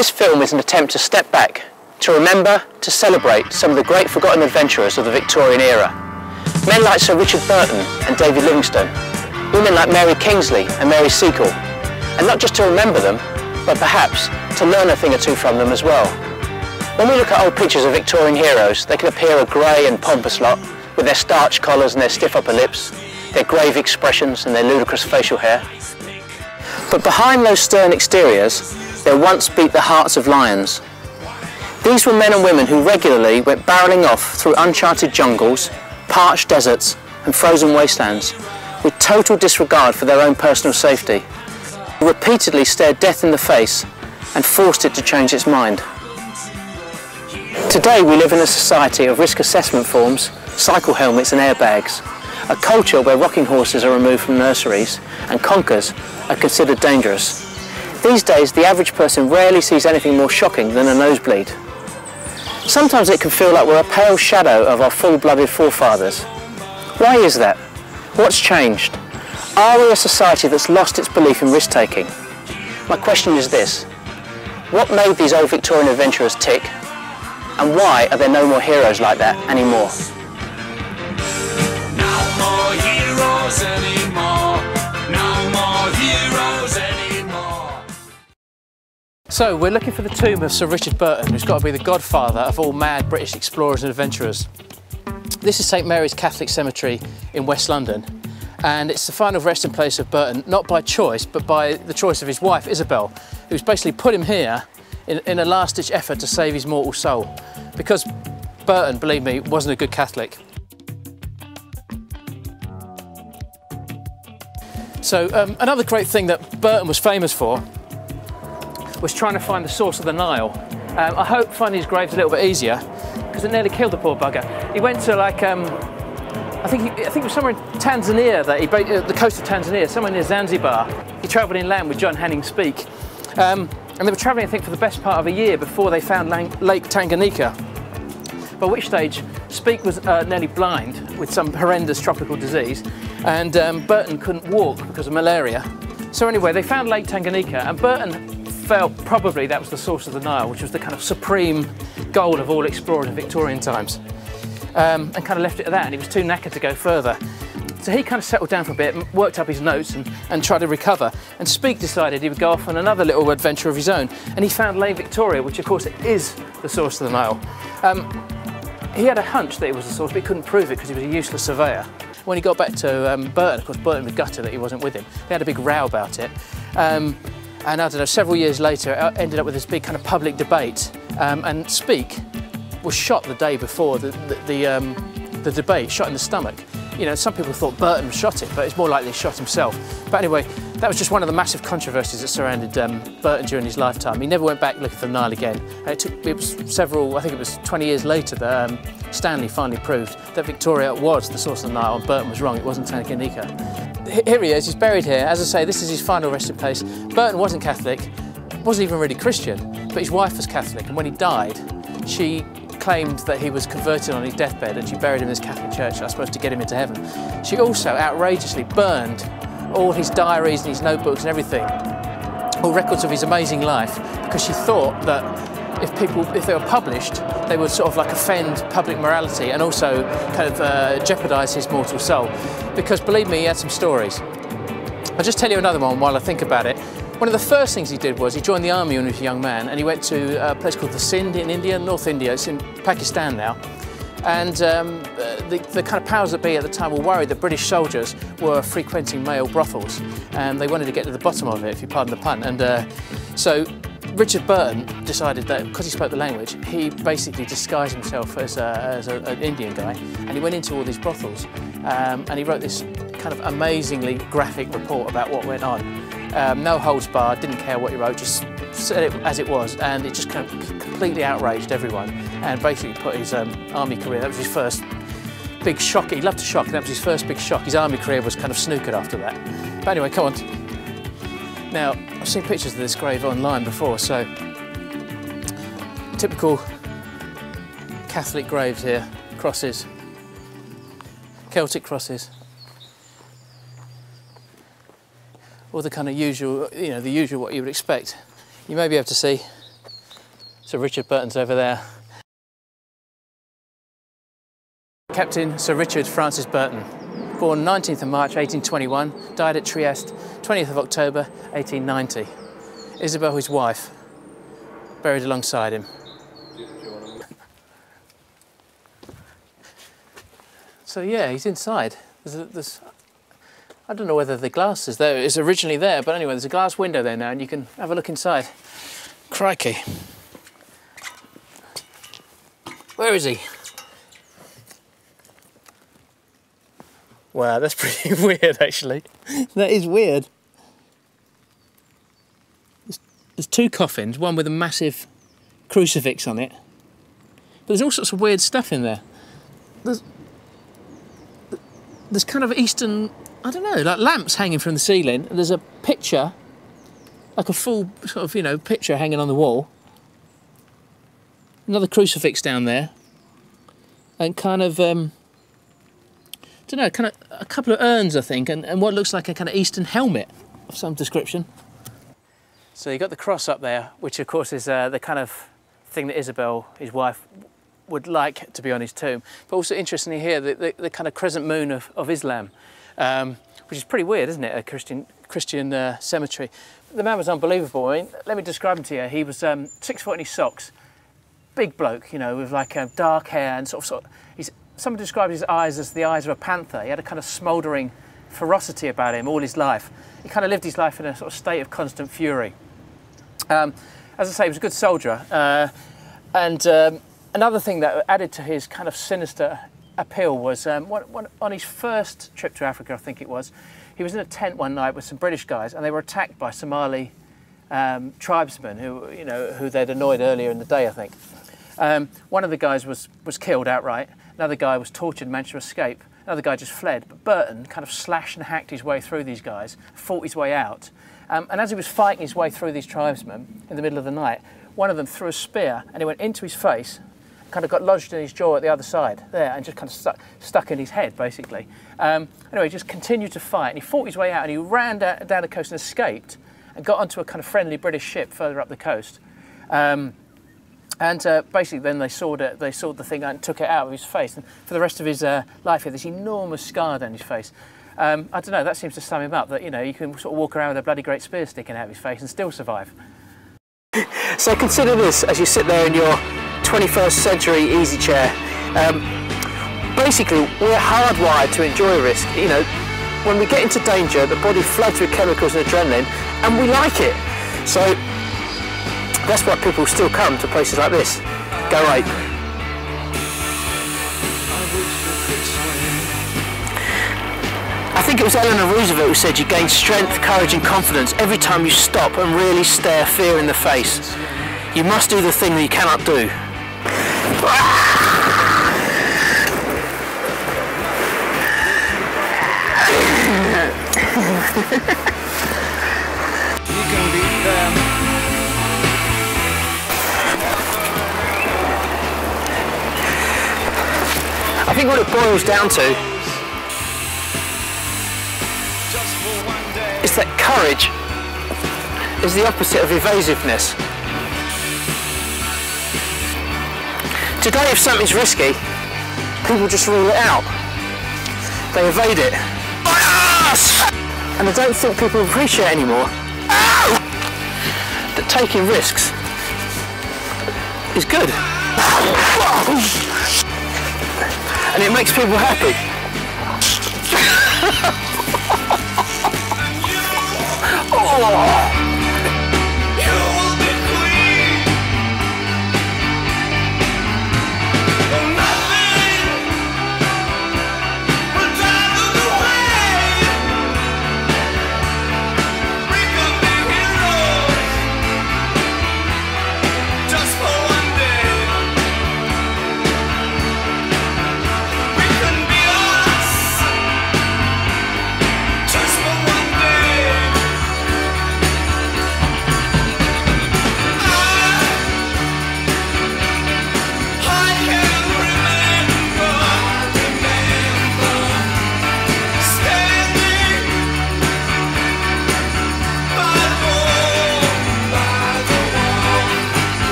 This film is an attempt to step back, to remember, to celebrate some of the great forgotten adventurers of the Victorian era. Men like Sir Richard Burton and David Livingstone, women like Mary Kingsley and Mary Seacole, and not just to remember them, but perhaps to learn a thing or two from them as well. When we look at old pictures of Victorian heroes, they can appear a grey and pompous lot, with their starched collars and their stiff upper lips, their grave expressions and their ludicrous facial hair. But behind those stern exteriors, there once beat the hearts of lions. These were men and women who regularly went barrelling off through uncharted jungles, parched deserts and frozen wastelands, with total disregard for their own personal safety, repeatedly stared death in the face and forced it to change its mind. Today we live in a society of risk assessment forms, cycle helmets and airbags, a culture where rocking horses are removed from nurseries and conkers are considered dangerous. These days the average person rarely sees anything more shocking than a nosebleed. Sometimes it can feel like we're a pale shadow of our full-blooded forefathers. Why is that? What's changed? Are we a society that's lost its belief in risk-taking? My question is this: what made these old Victorian adventurers tick? And why are there no more heroes like that anymore? No more heroes anymore. No more heroes anymore. So we're looking for the tomb of Sir Richard Burton, who's got to be the godfather of all mad British explorers and adventurers. This is St Mary's Catholic Cemetery in West London, and it's the final resting place of Burton, not by choice, but by the choice of his wife Isabel, who's basically put him here in a last-ditch effort to save his mortal soul, because Burton, believe me, wasn't a good Catholic. So another great thing that Burton was famous for was trying to find the source of the Nile. I hope finding his grave's a little bit easier, because it nearly killed the poor bugger. He went to like, I think it was somewhere in Tanzania, the coast of Tanzania, somewhere near Zanzibar. He travelled inland with John Hanning Speke. And they were travelling, I think, for the best part of a year before they found Lake Tanganyika, by which stage Speke was nearly blind with some horrendous tropical disease, and Burton couldn't walk because of malaria. So anyway, they found Lake Tanganyika, and Burton felt probably that was the source of the Nile, which was the kind of supreme goal of all explorers in Victorian times, and kind of left it at that, and he was too knackered to go further. So he kind of settled down for a bit, worked up his notes and tried to recover. And Speke decided he would go off on another little adventure of his own. And he found Lake Victoria, which of course is the source of the Nile. He had a hunch that it was the source, but he couldn't prove it because he was a useless surveyor. When he got back to Burton, of course, Burton was gutted that he wasn't with him. They had a big row about it. And I don't know, several years later, it ended up with this big kind of public debate. And Speke was shot the day before the debate, shot in the stomach. You know, some people thought Burton shot it, but it's more likely he shot himself. But anyway, that was just one of the massive controversies that surrounded Burton during his lifetime. He never went back looking for the Nile again. And it was several, I think it was 20 years later that Stanley finally proved that Victoria was the source of the Nile and Burton was wrong, it wasn't Tanganyika. Here he is, he's buried here. As I say, this is his final resting place. Burton wasn't Catholic, wasn't even really Christian, but his wife was Catholic, and when he died, she claimed that he was converted on his deathbed, and she buried him in this Catholic church, I suppose, to get him into heaven. She also outrageously burned all his diaries and his notebooks and everything, all records of his amazing life, because she thought that if they were published, they would sort of like offend public morality and also kind of jeopardise his mortal soul. Because believe me, he had some stories. I'll just tell you another one while I think about it. One of the first things he did was he joined the army when he was a young man, and he went to a place called the Sindh in India, North India. It's in Pakistan now. And the kind of powers that be at the time were worried that British soldiers were frequenting male brothels, and they wanted to get to the bottom of it, if you pardon the pun. And so Richard Burton decided that because he spoke the language, he basically disguised himself as an Indian guy, and he went into all these brothels, and he wrote this kind of amazingly graphic report about what went on. No holds barred, didn't care what he wrote, just said it as it was, and it just kind of completely outraged everyone and basically put his army career, that was his first big shock. He loved to shock, and that was his first big shock. His army career was kind of snookered after that. But anyway, come on. Now, I've seen pictures of this grave online before, so typical Catholic graves here, crosses, Celtic crosses. All the kind of usual, you know, the usual what you would expect. You may be able to see Sir Richard Burton's over there. Captain Sir Richard Francis Burton, born 19th of March 1821, died at Trieste 20th of October 1890. Isabel, his wife, buried alongside him. So yeah, he's inside. I don't know whether the glass is there. It's originally there, but anyway, there's a glass window there now and you can have a look inside. Crikey. Where is he? Wow, that's pretty weird actually. That is weird. There's two coffins, one with a massive crucifix on it. But there's all sorts of weird stuff in there. There's kind of Eastern, I don't know, like lamps hanging from the ceiling. And there's a picture, like a full sort of, you know, picture hanging on the wall. Another crucifix down there. And kind of, don't know, kind of a couple of urns, I think, and what looks like a kind of Eastern helmet of some description. So you've got the cross up there, which of course is the kind of thing that Isabel, his wife, would like to be on his tomb. But also interestingly here, the kind of crescent moon of Islam, which is pretty weird, isn't it? A Christian cemetery. The man was unbelievable. I mean, let me describe him to you. He was 6 foot in his socks, big bloke, you know, with like dark hair and sort of someone described his eyes as the eyes of a panther. He had a kind of smouldering ferocity about him all his life. He kind of lived his life in a sort of state of constant fury. As I say, he was a good soldier. Another thing that added to his kind of sinister appeal was on his first trip to Africa, I think it was, he was in a tent one night with some British guys and they were attacked by Somali tribesmen who they'd annoyed earlier in the day, I think. One of the guys was killed outright, another guy was tortured and managed to escape, another guy just fled, but Burton kind of slashed and hacked his way through these guys, fought his way out, and as he was fighting his way through these tribesmen in the middle of the night, one of them threw a spear and it went into his face, kind of got lodged in his jaw at the other side there and just kind of stuck in his head basically. Anyway, he just continued to fight and he fought his way out and he ran down the coast and escaped and got onto a kind of friendly British ship further up the coast. Basically then they sawed the thing out and took it out of his face, and for the rest of his life he had this enormous scar down his face. I don't know, that seems to sum him up, that you know, you can sort of walk around with a bloody great spear sticking out of his face and still survive. So consider this as you sit there in your 21st century easy chair. Basically, we're hardwired to enjoy risk. You know, when we get into danger, the body floods with chemicals and adrenaline, and we like it. So that's why people still come to places like this. Go ape. I think it was Eleanor Roosevelt who said you gain strength, courage and confidence every time you stop and really stare fear in the face. You must do the thing that you cannot do. You can beat them. I think what it boils down to is that courage is the opposite of evasiveness. Today, if something's risky, people just rule it out. They evade it. My ass! And I don't think people appreciate anymore that taking risks is good. And it makes people happy. Oh.